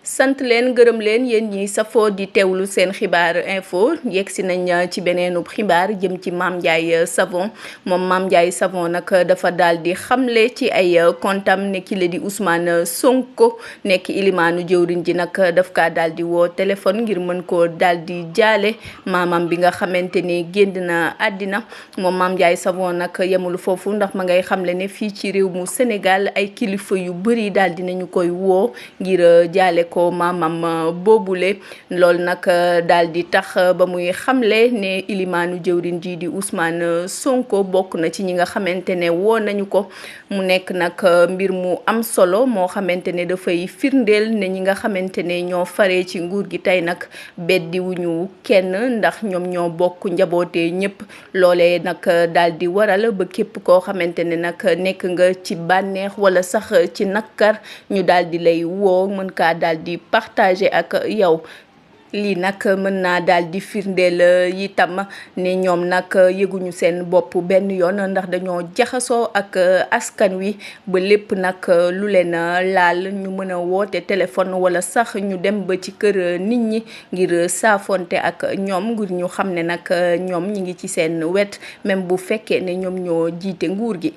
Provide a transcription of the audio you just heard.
sant leen gërëm leen yéen ñi safoo di teewlu seen xibaar info yegsi nañ ci beneenub xibaar jëm ci Mame Ndiaye Savon moom Mame Ndiaye Savon nag dafa daal di xamle ci ay kontam ne ki la di Ousmane Sonko nekk ilimaanu jëwriñ ji nag daf kaa daal di woo téléphone ngir mën koo daal di jaale maamam bi nga xamante ni génn na àddina moom Mame Ndiaye Savon nag yemul foofu ndax ma ngay xamle ne fii ci réew mu Sénégal ay kilifa yu bëri daal dinañu koy woo ngir jaale ko maamam boobule loolu nag daal di tax ba muy xamle ne ilimaanu jëwriñ ji di Ousmane Sonko bokk na ci ñi nga xamante ne woo nañu ko mu nekk nag mbir mu am solo moo xamante ne dafay firndeel ne ñi nga xamante ne ñoo faree ci nguur gi tey nag beddiwuñu kenn ndax ñoom ñoo bokk njabootee ñëpp loolee nag daal di waral ba képp koo xamante ne nag nekk nga ci bànneex wala sax ci nakkar ñu daal di lay woo mën kaa daal di partager ak yow lii nag mën naa daal di firndeel itam ne ñoom nag yëguñu seen bopp benn yoon ndax dañoo jaxasoo ak askan wi ba lépp nag lu leen laal ñu mën a woote téléphone wala sax ñu dem ba ci kër nit ñi ngir saafonte ak ñoom ngir ñu xam ne nag ñoom ñi ngi ci seen wet même bu fekkee ne ñoom ñoo jiite nguur gi.